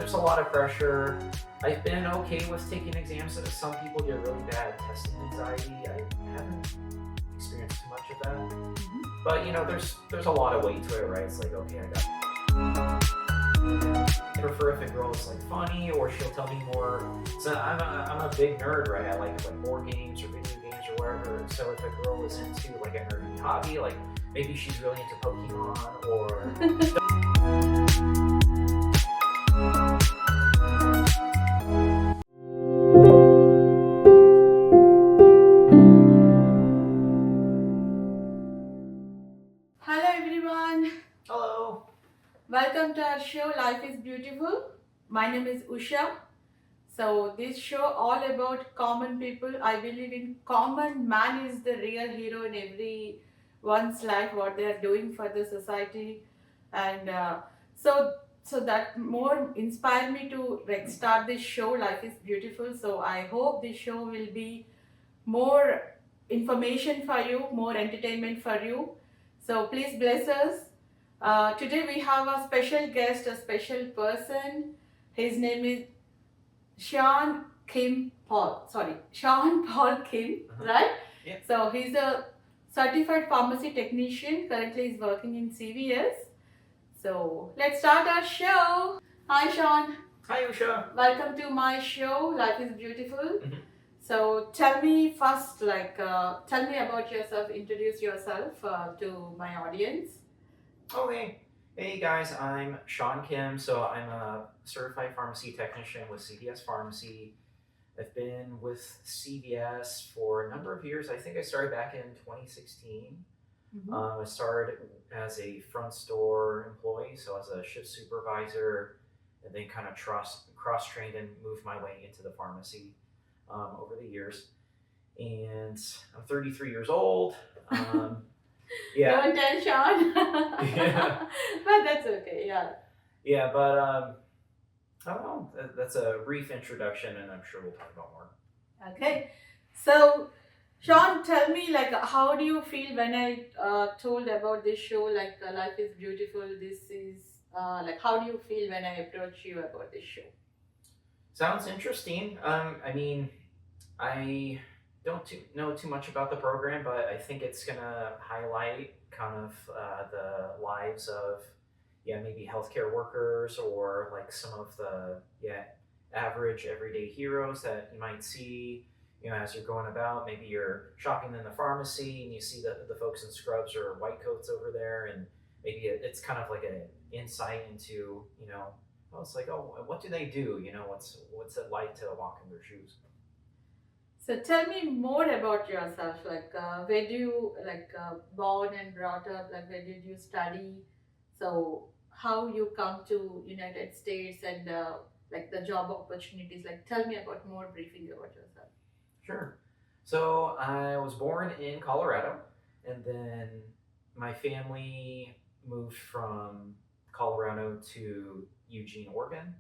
there's a lot of pressure. I've been okay with taking exams. Some people get really bad testing anxiety. I haven't experienced too much of that. But there's a lot of weight to it, right? It's like, okay, I prefer if a girl is like funny or she'll tell me more. So I'm a big nerd, right? I like board games or video games or whatever. So if a girl is into like a nerdy hobby, like maybe she's really into Pokemon or Hello everyone, hello. welcome to our show Life is Beautiful. My name is Usha. So this show all about common people. I believe in common man is the real hero in everyone's life, what they are doing for the society, and so that more inspired me to like start this show Life is Beautiful. So I hope this show will be more information for you, more entertainment for you. So please bless us. Today we have a special guest, a special person. His name is Sean Kim Paul. Sorry, Sean Paul Kim, right? Yeah. So he's a certified pharmacy technician. Currently, he's working in CVS. So let's start our show. Hi, Sean. Hi, Usha. Welcome to my show. Life is Beautiful. Mhm. So tell me first, tell me about yourself. Introduce yourself to my audience. Okay. Hey guys, I'm Sean Kim. So I'm a certified pharmacy technician with CVS Pharmacy. I've been with CVS for a number of years. I think I started back in 2016. I started as a front store employee, so as a shift supervisor, and then kind of cross-trained and moved my way into the pharmacy over the years. And I'm 33 years old. Yeah. Don't tell Sean. Yeah. But that's okay. Yeah. Yeah, but I don't know. That's a brief introduction, and I'm sure we'll talk about more. Okay. So, Sean, tell me, how do you feel when I told about this show, Life is Beautiful? This is, how do you feel when I approach you about this show? Sounds interesting. I mean, I don't know too much about the program, but I think it's gonna highlight kind of the lives of maybe healthcare workers or like some of the average everyday heroes that you might see as you're going about. Maybe you're shopping in the pharmacy and you see the folks in scrubs or white coats over there, and maybe it's kind of like an insight into it's like, oh, what do they do? What's it like to walk in their shoes? So tell me more about yourself. Where do you born and brought up? Like, where did you study? So how you come to United States and the job opportunities? Like, tell me about more briefing about yourself. Sure. So I was born in Colorado, and then my family moved from Colorado to Eugene, Oregon,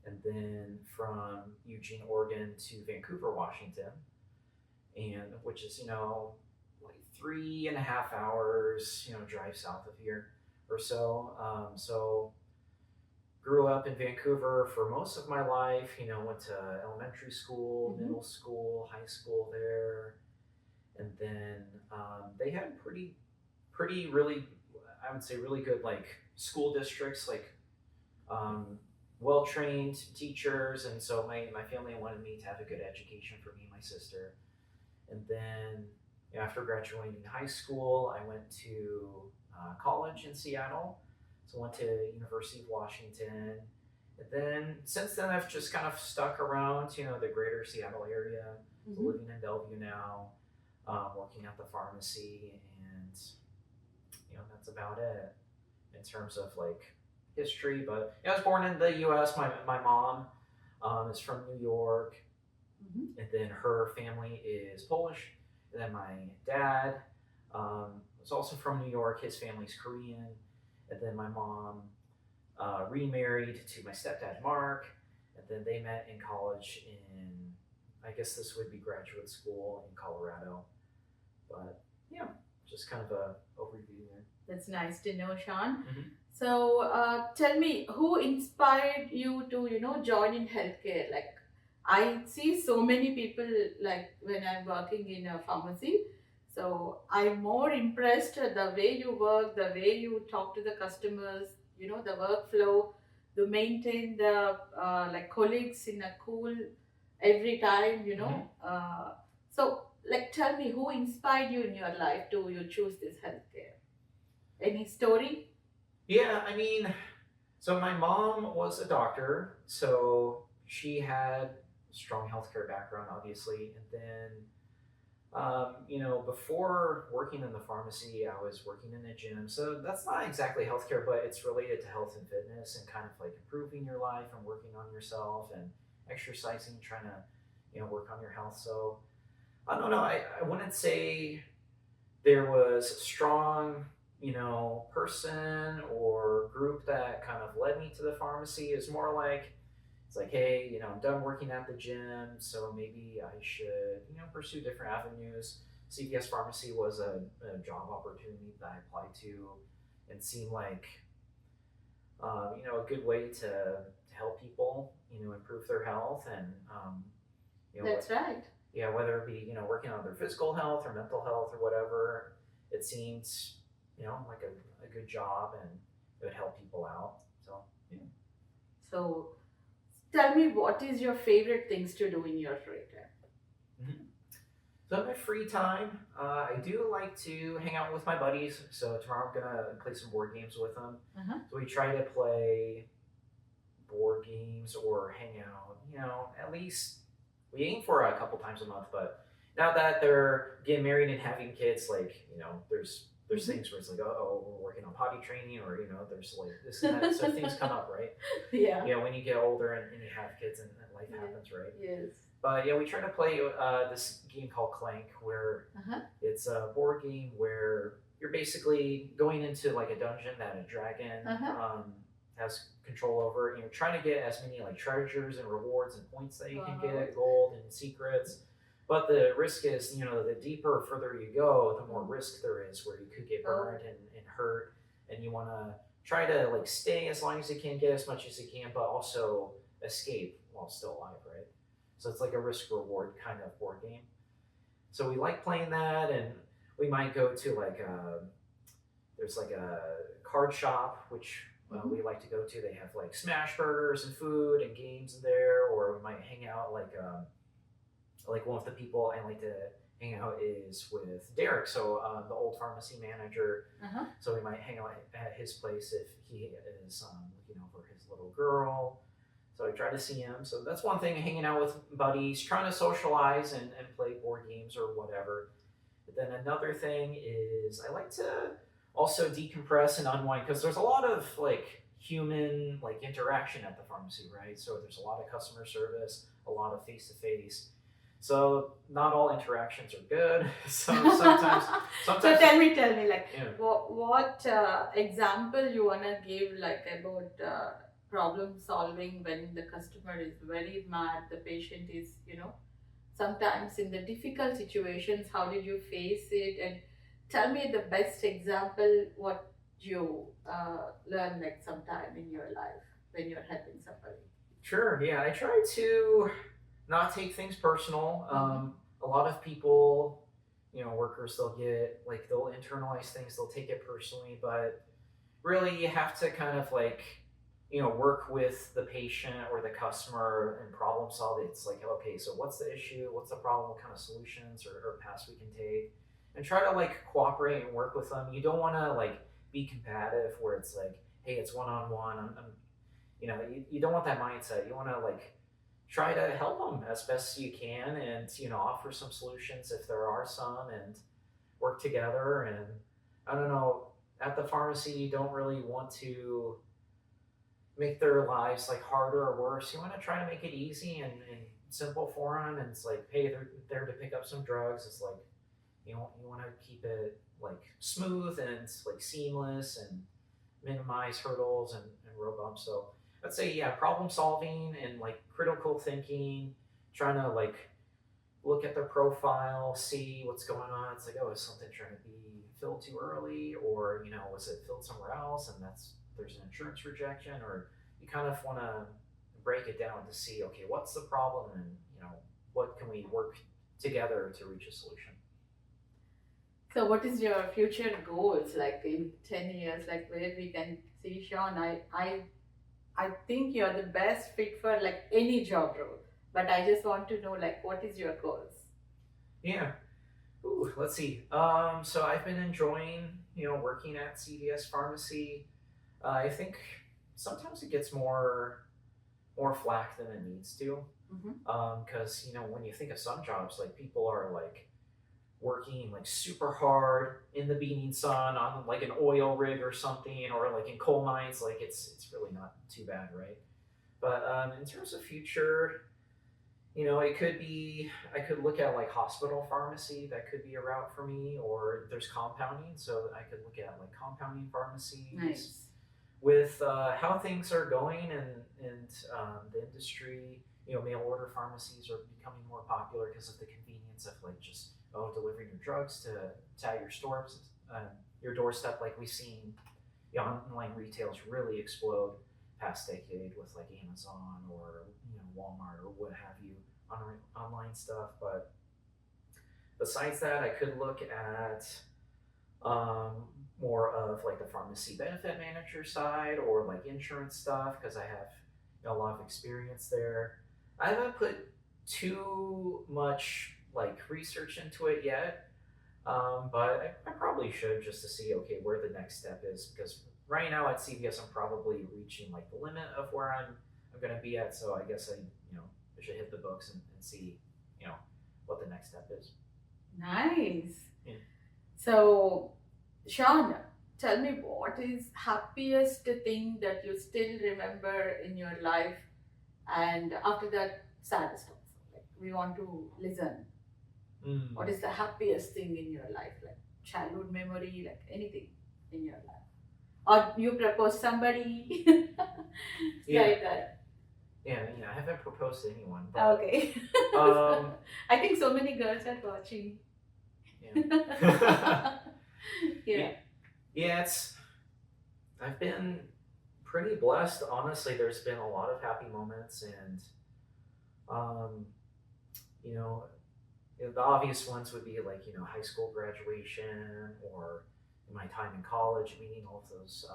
and then from Eugene, Oregon to Vancouver, Washington, and which is like 3.5 hours drive south of here or so. So grew up in Vancouver for most of my life. Went to elementary school, Mhm. middle school, high school there, and then they had pretty really, I would say, really good like school districts, like well-trained teachers, and so my family wanted me to have a good education for me and my sister. And then after graduating high school, I went to college in Seattle. So I went to University of Washington. And then since then, I've just kind of stuck around, the greater Seattle area. So Mhm. living in Bellevue now, working at the pharmacy, and that's about it in terms of like history. But I was born in the U.S. My mom is from New York, Mhm. and then her family is Polish. And then my dad was also from New York. His family's Korean. And then my mom remarried to my stepdad Mark, and then they met in college in, I guess this would be graduate school in Colorado. But yeah, just kind of a overview there. That's nice to know, Sean. Hmm. So, tell me, who inspired you to, join in healthcare? Like, I see so many people, like, when I'm working in a pharmacy. So, I'm more impressed with the way you work, the way you talk to the customers, the workflow, to maintain the, like, colleagues in a cool every time. Hmm. So, like, tell me, who inspired you in your life to you choose this healthcare? Any story? Yeah, I mean, so my mom was a doctor, so she had strong healthcare background, obviously, and then before working in the pharmacy, I was working in a gym. So that's not exactly healthcare, but it's related to health and fitness and kind of like improving your life and working on yourself and exercising, trying to, work on your health. So I don't know. I wouldn't say there was a strong, person or group that kind of led me to the pharmacy. It's more like, it's like, hey, I'm done working at the gym, so maybe I should, pursue different avenues. CVS Pharmacy was a job opportunity that I applied to and seemed like, a good way to help people, improve their health and, That's right. yeah, whether it be, working on their physical health or mental health or whatever, it seems, like a good job and it would help people out. So, yeah. So tell me, what is your favorite things to do in your free time? Mhm. So in my free time, I do like to hang out with my buddies. So tomorrow I'm gonna play some board games with them. Uh-huh. So we try to play board games or hang out. At least we aim for a couple times a month. But now that they're getting married and having kids, like there's Hmm. things where it's like, oh, we're working on potty training, or there's like this and that. So things come up, right? Yeah. When you get older and you have kids and life Yeah. happens, right? Yes. But yeah, we try to play this game called Clank, where Uh-huh. it's a board game where you're basically going into like a dungeon that a dragon Uh-huh. has control over, and you're trying to get as many like treasures and rewards and points that you can Wow. get, gold and secrets. But the risk is, the deeper, further you go, the more risk there is where you could get Oh. burned and hurt, and you want to try to like stay as long as you can, get as much as you can, but also escape while still alive, right? So it's like a risk reward kind of board game. So we like playing that, and we might go to like there's like a card shop which Hmm. we like to go to. They have like smash burgers and food and games in there, or we might hang out like one of the people I like to hang out is with Derek, so the old pharmacy manager. Uh-huh. So we might hang out at his place if he is looking over his little girl. So I try to see him. So that's one thing, hanging out with buddies, trying to socialize and play board games or whatever. But then another thing is I like to also decompress and unwind because there's a lot of like human like interaction at the pharmacy, right? So there's a lot of customer service, a lot of face to face. So not all interactions are good. So sometimes, So sometimes, tell me, like, yeah. what example you wanna give, like, about problem solving when the customer is very mad, the patient is, sometimes in the difficult situations. How did you face it? And tell me the best example what you learn, like, sometime in your life when you're helping somebody. Sure, yeah. I try to not take things personal. Mm-hmm. A lot of people, workers, they'll internalize things, they'll take it personally, but really you have to kind of like, work with the patient or the customer and problem solve it. It's like, okay, so what's the issue? What's the problem? What kind of solutions or paths we can take? And try to like cooperate and work with them. You don't want to like be combative where it's like, hey, it's one on one. You don't want that mindset. You want to like try to help them as best you can and offer some solutions if there are some and work together. And I don't know, at the pharmacy you don't really want to make their lives like harder or worse. You want to try to make it easy and simple for them. And it's like, hey, they're there to pick up some drugs. It's like, you want to keep it like smooth and like seamless and minimize hurdles and road bumps. So I'd say, yeah, problem solving and like critical thinking, trying to like look at their profile, see what's going on. It's like, oh, is something trying to be filled too early, or was it filled somewhere else, and there's an insurance rejection, or you kind of want to break it down to see, okay, what's the problem, and what can we work together to reach a solution. So, what is your future goals like in 10 years? Like where we can see Sean? I think you're the best fit for like any job role. But I just want to know like what is your goals? Yeah. Ooh, let's see. So I've been enjoying, working at CVS Pharmacy. I think sometimes it gets more flack than it needs to. Because when you think of some jobs, like people are like working like super hard in the beaming sun on like an oil rig or something, or like in coal mines, like it's really not too bad, right? But in terms of future, it could be, I could look at like hospital pharmacy, that could be a route for me, or there's compounding, so I could look at like compounding pharmacies. Nice. With how things are going and the industry, mail order pharmacies are becoming more popular because of the convenience of like just delivering your drugs to at your doorstep. Like we've seen online retails really explode past decade with like Amazon or Walmart or what have you on online stuff. But besides that, I could look at more of like the pharmacy benefit manager side or like insurance stuff because I have a lot of experience there. I haven't put too much like research into it yet, but I probably should just to see okay where the next step is because right now at CVS I'm probably reaching like the limit of where I'm gonna be at. So I guess I should hit the books and see you know what the next step is. Nice. Yeah. So, Sean, tell me what is happiest thing that you still remember in your life, and after that, saddest also. Like we want to listen. What Mm. is the happiest thing in your life, like childhood memory, like anything in your life, or you propose somebody, Yeah, like that. yeah. I haven't proposed to anyone, but Okay. um, I think so many girls are watching. yeah. Yeah. Yeah, yeah, I've been pretty blessed. Honestly, there's been a lot of happy moments, and um, you know, the obvious ones would be like high school graduation, or in my time in college, meeting all of those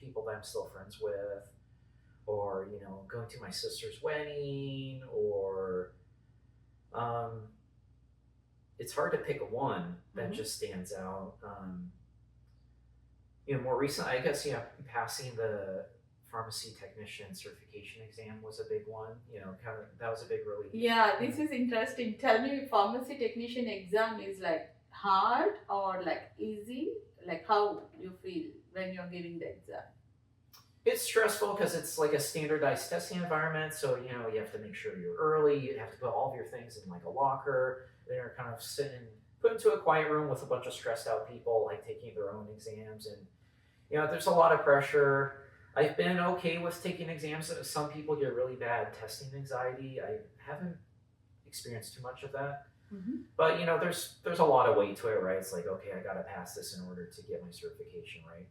people that I'm still friends with, or going to my sister's wedding, or um, it's hard to pick one that Mhm. just stands out. More recent, I guess, passing the pharmacy technician certification exam was a big one. Kind of that was a big relief. Yeah, Yeah. this is interesting. Tell me, pharmacy technician exam is like hard or like easy? Like how you feel when you're giving the exam? It's stressful because it's like a standardized testing environment. So, you have to make sure you're early. You have to put all of your things in like a locker. They're kind of sitting, put into a quiet room with a bunch of stressed out people, like taking their own exams. And, there's a lot of pressure. I've been okay with taking exams. Some people get really bad testing anxiety. I haven't experienced too much of that. Hmm. But, there's a lot of weight to it, right? It's like, okay, I got to pass this in order to get my certification, right?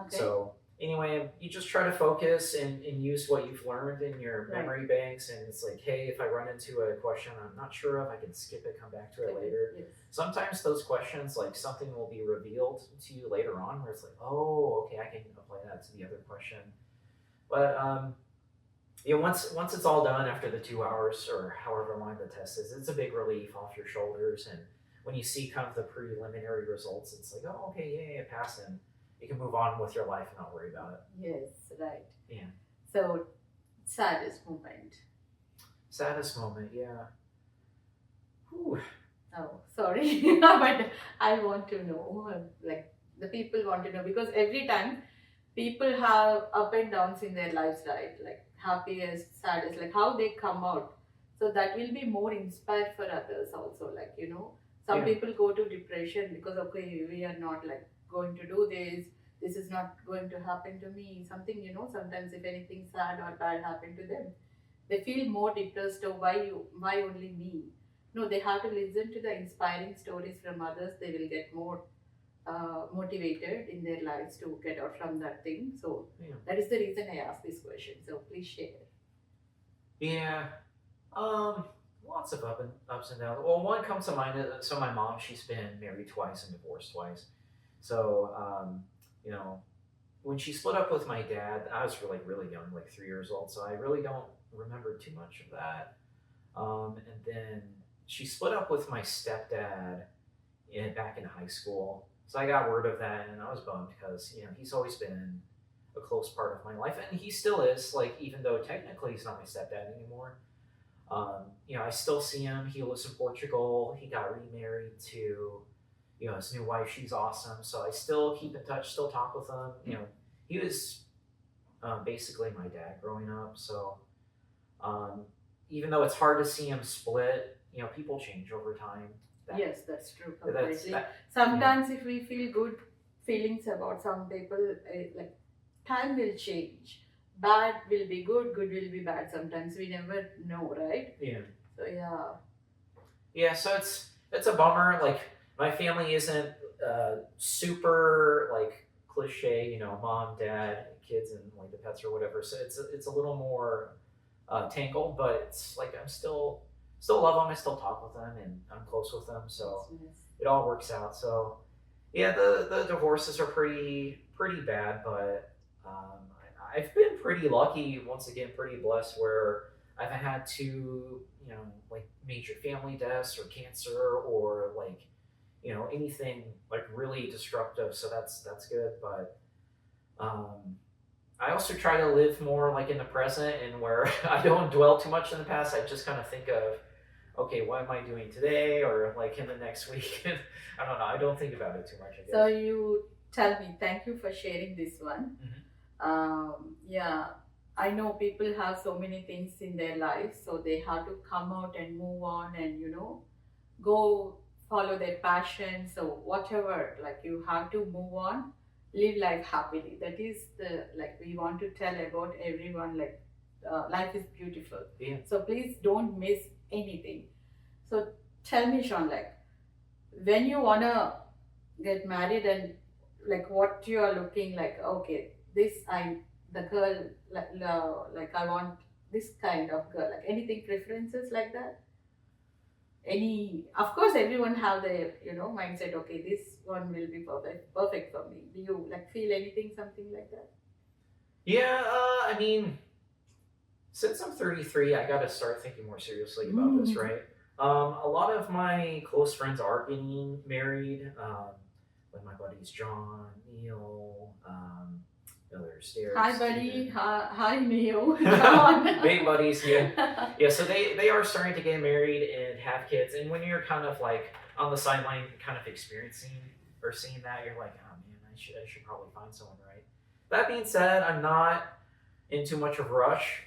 Okay. So anyway, you just try to focus and use what you've learned in your Right. memory banks. And it's like, hey, if I run into a question I'm not sure of, I can skip it, come back to it later. Yes. Sometimes those questions, like something will be revealed to you later on where it's like, oh, okay, I can apply that to the other question. But once it's all done after the 2 hours or however long the test is, it's a big relief off your shoulders. And when you see kind of the preliminary results, it's like, oh, okay, yeah, I passed, and you can move on with your life and not worry about it. Yes, right. Yeah. So, saddest moment. Saddest moment, yeah. Whew. Oh, sorry, but I want to know, like the people want to know because every time people have up and downs in their lives, right? Like happiest, saddest, like how they come out. So that will be more inspired for others also. Like, some Yeah. people go to depression because, okay, we are not like going to do this. This is not going to happen to me. Something, sometimes if anything sad or bad happened to them, they feel more depressed. Oh, why only me? No, they have to listen to the inspiring stories from others. They will get more motivated in their lives to get out from that thing. So Yeah. that is the reason I asked this question. So please share. Yeah. Um, Lots of ups and downs. Well, one comes to mind. So my mom, she's been married twice and divorced twice. So you know, when she split up with my dad, I was really young, like 3 years old. So I really don't remember too much of that. And then she split up with my stepdad back in high school. So I got word of that, and I was bummed because he's always been a close part of my life, and he still is. Like even though technically he's not my stepdad anymore, I still see him. He lives in Portugal. He got remarried to his new wife. She's awesome. So I still keep in touch, still talk with him. He was basically my dad growing up. So um, even though it's hard to see him split, people change over time. Yes, that's true That's completely. that. Sometimes if we feel good feelings about some people, like time will change. Bad will be good, good will be bad. Sometimes we never know, right? Yeah. So yeah. Yeah. So it's a bummer. Like my family isn't super like cliche. Mom, dad, kids, and like the pets or whatever. So it's a little more tangled, but it's like I'm still love them. I still talk with them, and I'm close with them. So Yes, yes. it all works out. So yeah, the divorces are pretty bad, but I've been pretty lucky. Once again, pretty blessed where I've had two like major family deaths or cancer or like anything like really destructive. So that's good, but I also try to live more like in the present and where I don't dwell too much in the past. I just kind of think of, okay, what am I doing today or like in the next week? I don't know. I don't think about it too much, I guess. So you tell me, thank you for sharing this one. Mhm. Yeah, I know people have so many things in their lives, so they have to come out and move on and go follow their passion. So whatever, like you have to move on, live life happily. That is the like we want to tell about everyone. Like life is beautiful. Yeah. So please don't miss anything. So tell me, Sean, like when you wanna get married and like what you are looking like. Okay, this I the girl like I want this kind of girl. Like anything preferences like that? Any, of course everyone have their mindset. Okay, this one will be perfect for me. Do you like feel anything something like that? Yeah, I mean, since I'm 33, I got to start thinking more seriously about this, right? A lot of my close friends are getting married. Like my buddies John, Neil, there's Derek, Hi buddy, Steven. hi Neo. John. Big buddies, yeah. Yeah, so they are starting to get married and have kids. And when you're kind of like on the sideline, kind of experiencing or seeing that, you're like, oh man, I should probably find someone, right? That being said, I'm not in too much of a rush.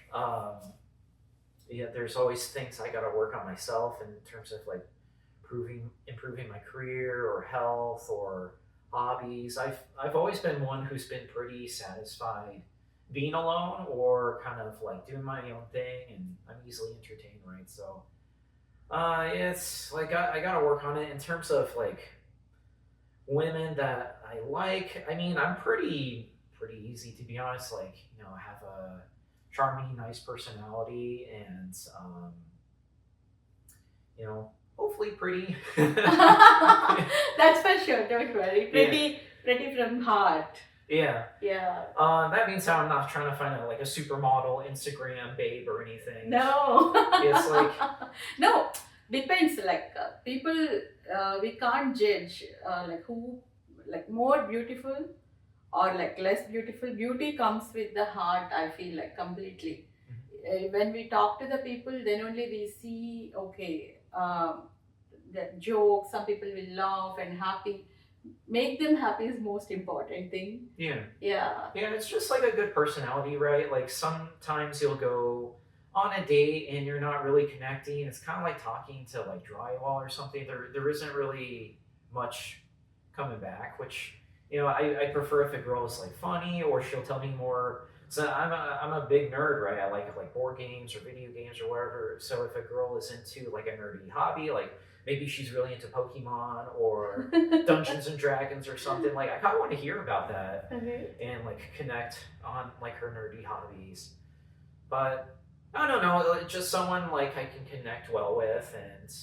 Yeah, there's always things I got to work on myself in terms of like improving my career or health or hobbies. I've always been one who's been pretty satisfied being alone or kind of like doing my own thing, and I'm easily entertained, right? So it's like I got to work on it in terms of like women that I like. I mean, I'm pretty easy to be honest. Like I have a charming, nice personality, and hopefully pretty. That's for sure. Don't worry. Pretty from heart. Yeah. Yeah. That means I'm not trying to find like a supermodel Instagram babe or anything. No. It's like no. Depends. Like people, we can't judge like who like more beautiful or like less beautiful. Beauty comes with the heart. I feel like completely. When we talk to the people, then only we see okay. The jokes. Some people will laugh and happy. Make them happy is most important thing. Yeah. Yeah. Yeah, it's just like a good personality, right? Like sometimes you'll go on a date and you're not really connecting. It's kind of like talking to like drywall or something. There isn't really much coming back, which I prefer if a girl is like funny or she'll tell me more So I'm a big nerd, right? I like board games or video games or whatever. So if a girl is into like a nerdy hobby, like maybe she's really into Pokemon or Dungeons and Dragons or something, like I kind of want to hear about that Okay. and like connect on like her nerdy hobbies. But I don't know, like, just someone like I can connect well with and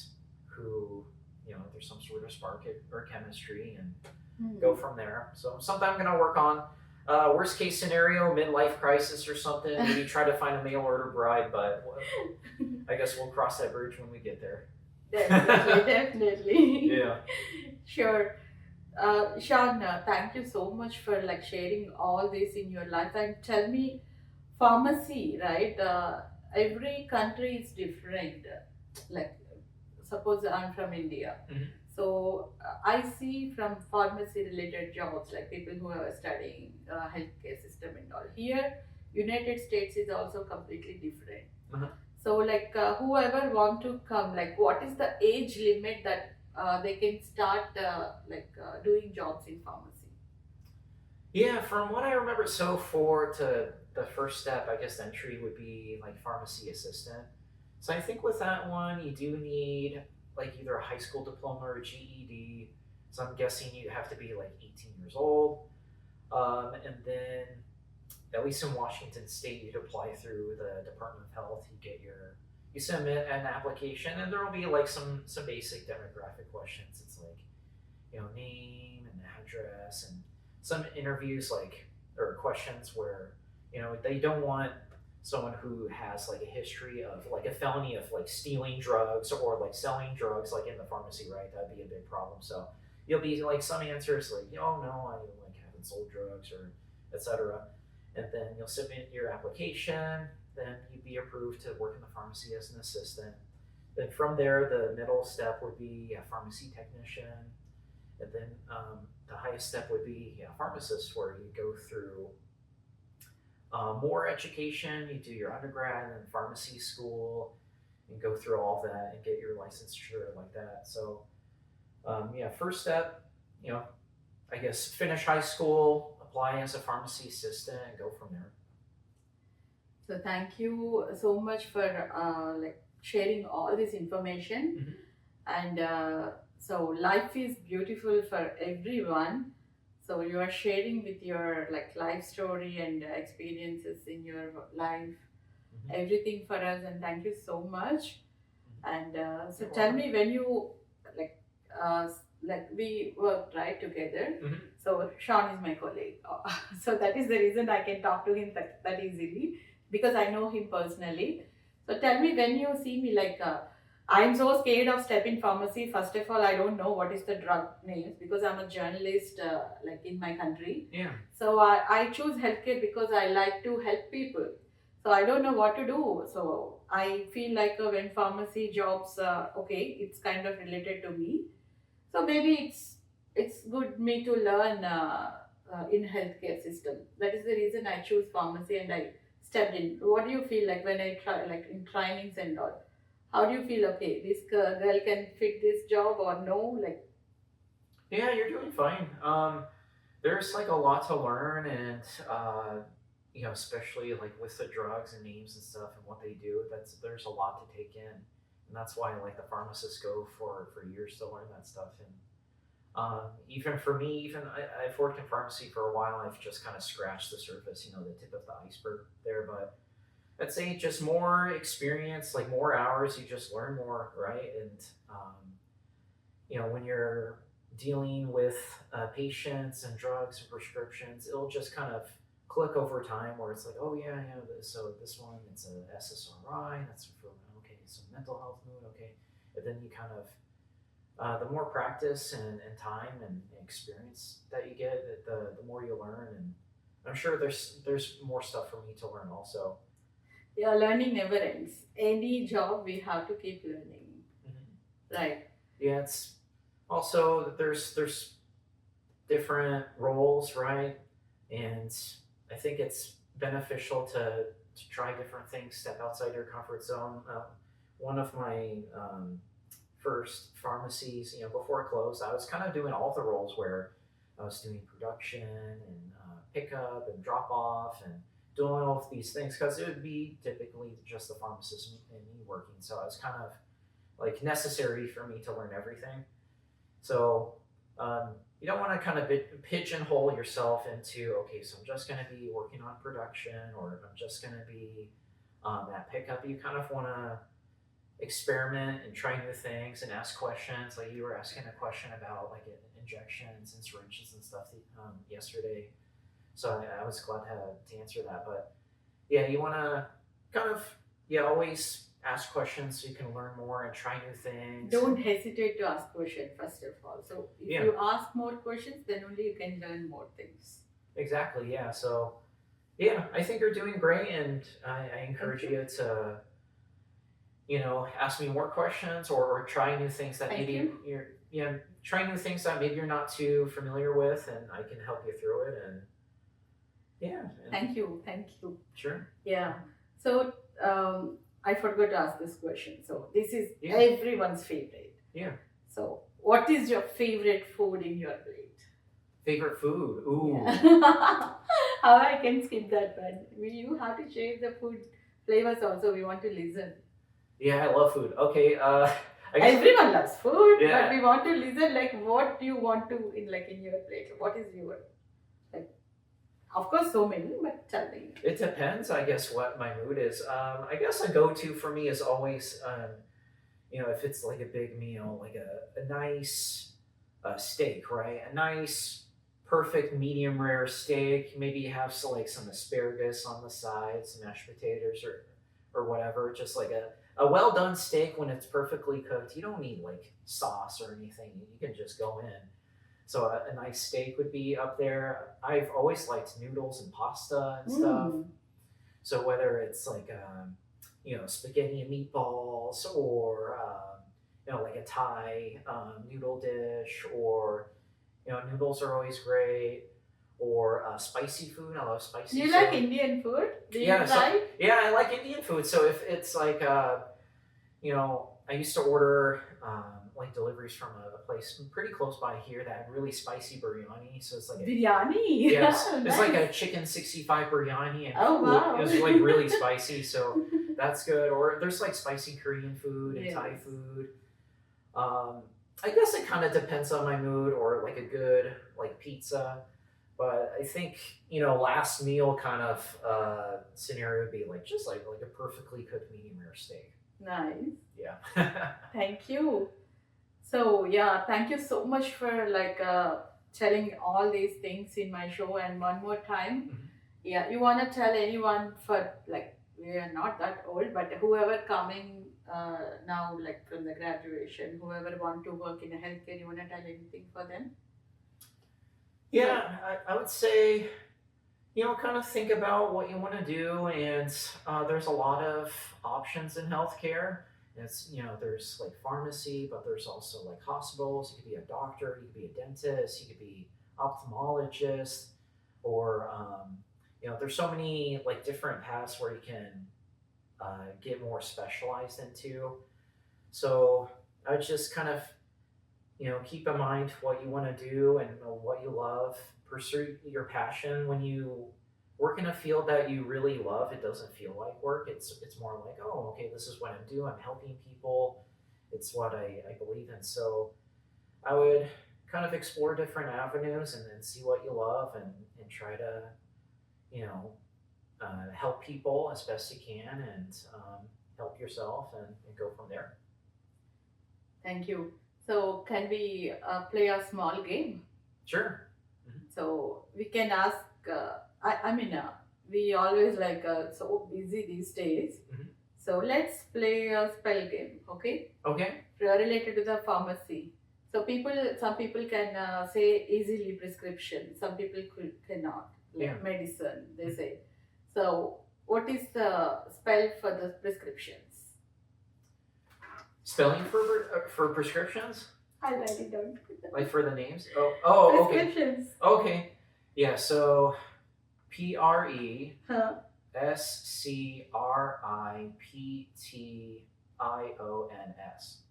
who there's some sort of spark or chemistry and go Hmm. from there. So something I'm gonna work on. Worst case scenario, midlife crisis or something. Maybe try to find a mail order bride, but I guess we'll cross that bridge when we get there. Definitely, definitely. Yeah. Sure. Sean, thank you so much for like sharing all this in your life. And tell me, pharmacy, right? Every country is different. Like, suppose I'm from India. Mhm. So I see from pharmacy related jobs, like people who are studying healthcare system and all. Here, United States is also completely different. Uh-huh. So like whoever want to come, like what is the age limit that they can start doing jobs in pharmacy? Yeah, from what I remember, so for to the first step, I guess entry would be like pharmacy assistant. So I think with that one, you do need like either a high school diploma or a GED. So I'm guessing you have to be like 18 years old. And then, at least in Washington State, you'd apply through the Department of Health. You submit an application, and there will be like some basic demographic questions. It's like name and address, and some interviews like or questions where they don't want someone who has like a history of like a felony of like stealing drugs or like selling drugs like in the pharmacy, right? That'd be a big problem. So you'll be like some answers like, oh no, I like haven't sold drugs or etc. And then you'll submit your application. Then you'd be approved to work in the pharmacy as an assistant. Then from there, the middle step would be a pharmacy technician, and then the highest step would be pharmacist, where you go through more education. You do your undergrad and then pharmacy school, and go through all of that and get your licensure like that. So yeah, first step, you know, I guess finish high school, apply as a pharmacy assistant, and go from there. So thank you so much for like sharing all this information. Mhm. And so life is beautiful for everyone. So you are sharing with your like life story and experiences in your life, Mhm. everything for us. And thank you so much. Mhm. And so You're tell welcome. me when you like we worked right together. Mhm. So Sean is my colleague. So that is the reason I can talk to him that easily because I know him personally. So tell me when you see me like I'm so scared of step in pharmacy. First of all, I don't know what is the drug names because I'm a journalist like in my country. Yeah. So I choose healthcare because I like to help people. So I don't know what to do. So I feel like when pharmacy jobs, okay, it's kind of related to me. So maybe it's good me to learn in healthcare system. That is the reason I choose pharmacy and I stepped in. What do you feel like when I try like in trainings and all? How do you feel? Okay, this girl can fit this job or no? Like Yeah, you're doing fine. There's like a lot to learn, and especially like with the drugs and names and stuff and what they do. There's a lot to take in, and that's why like the pharmacists go for years to learn that stuff. And even for me, I've worked in pharmacy for a while. I've just kind of scratched the surface, the tip of the iceberg there. But I'd say just more experience, like more hours, you just learn more, right? And when you're dealing with patients and drugs and prescriptions, it'll just kind of click over time where it's like, oh yeah, so this one, it's a SSRI, that's for, okay, so mental health mood, okay. And then you kind of, the more practice and time and experience that you get, the more you learn. And I'm sure there's more stuff for me to learn also. yeah, learning never ends. Any job we have to keep learning, Mhm. right? Yeah, it's also there's different roles, right? And I think it's beneficial to try different things, step outside your comfort zone. One of my first pharmacies, before it closed, I was kind of doing all the roles where I was doing production and pickup and drop off and doing all of these things because it would be typically just the pharmacist and me working. So it's kind of like necessary for me to learn everything. So you don't want to kind of pigeonhole yourself into, okay, so I'm just going to be working on production or I'm just going to be at pickup. You kind of want to experiment and try new things and ask questions. Like you were asking a question about like injections and syringes and stuff yesterday. So I was glad to answer that. But yeah, you want to kind of, yeah, always ask questions so you can learn more and try new things. Don't hesitate to ask questions, first of all. So if Yeah. you ask more questions, then only you can learn more things. Exactly, yeah. So yeah, I think you're doing great, and I encourage Thank you. you to, ask me more questions or try new things that Thank maybe you. try new things that maybe you're not too familiar with, and I can help you through it. And yeah, and Thank you. Thank you. sure, Yeah. So I forgot to ask this question. So this is Yeah. everyone's favorite. Yeah. So what is your favorite food in your plate? Favorite food? Ooh, How I can skip that one? You have to share the food flavors also. We want to listen. yeah, I love food. Okay, I guess Everyone loves food, Yeah. but we want to listen. Like, what do you want to in your plate? What is your like? Of course, so many, but tell me. it depends. I guess what my mood is. I guess a go-to for me is always, if it's like a big meal, like a nice steak, right? A nice, perfect medium rare steak. Maybe you have some asparagus on the side, some mashed potatoes or whatever. Just like a well done steak when it's perfectly cooked. You don't need like sauce or anything. You can just go in. So a nice steak would be up there. I've always liked noodles and pasta and stuff. So whether it's like spaghetti and meatballs or like a Thai noodle dish, or noodles are always great, or spicy food. I love spicy. Do you so- like Indian food? Do you Yeah, so- try? Yeah, I like Indian food. So if it's like I used to order like deliveries from a place pretty close by here that had really spicy biryani. So it's like Biryani. yes, Nice. it's like a chicken 65 biryani, and Oh, wow. it was like really spicy. So that's good. Or there's like spicy Korean food and Thai Yes. food. I guess it kind of depends on my mood, or like a good like pizza. But I think last meal kind of scenario would be like just like a perfectly cooked medium rare steak. Nice. Yeah. Thank you. So yeah, thank you so much for telling all these things in my show. And one more time, Mhm. yeah, you wanna tell anyone for like we are not that old, but whoever coming now like from the graduation, whoever want to work in a healthcare, you wanna tell anything for them? Yeah, I would say, kind of think about what you want to do, and there's a lot of options in healthcare. There's like pharmacy, but there's also like hospitals. You could be a doctor, you could be a dentist, you could be ophthalmologist, or there's so many like different paths where you can get more specialized into. So I would just kind of keep in mind what you want to do and what you love. Pursue your passion. When you work in a field that you really love, it doesn't feel like work. It's more like, oh, okay, this is what I'm doing. I'm helping people. It's what I believe in. So I would kind of explore different avenues and then see what you love, and try to help people as best you can, and help yourself, and go from there. Thank you. So can we play a small game? Sure. So we can ask. I mean, we always so busy these days. Mhm. So let's play a spell game, okay? Okay. Related to the pharmacy. So some people can say easily prescription. Some people cannot. Like Yeah. medicine, they say. So what is the spell for the prescriptions? Spelling for prescriptions, I'll write it down. like for the names. Oh, okay. Prescriptions. Okay. Yeah. So PRESCRIPTIONS.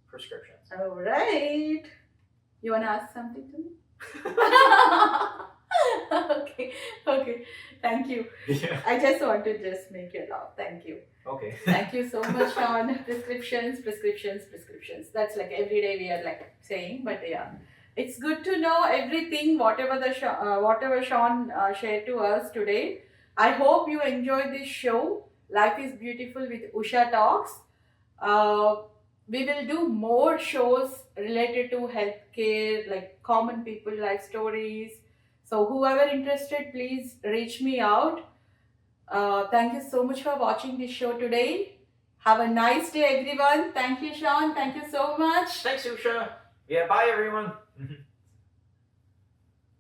Prescriptions. All right. You wanna ask something to me? Okay, okay. Thank you. Yeah. I just want to just make you laugh. Thank you. Okay. Thank you so much, Sean. Prescriptions, prescriptions, prescriptions. That's like every day we are like saying, but yeah, it's good to know everything, whatever whatever Sean shared to us today. I hope you enjoyed this show. Life is beautiful with Usha Talks. Uh, we will do more shows related to healthcare, like common people life stories. So whoever interested, please reach me out. Thank you so much for watching this show today. Have a nice day, everyone. Thank you, Sean. Thank you so much. Thanks, Usha. Yeah, bye everyone.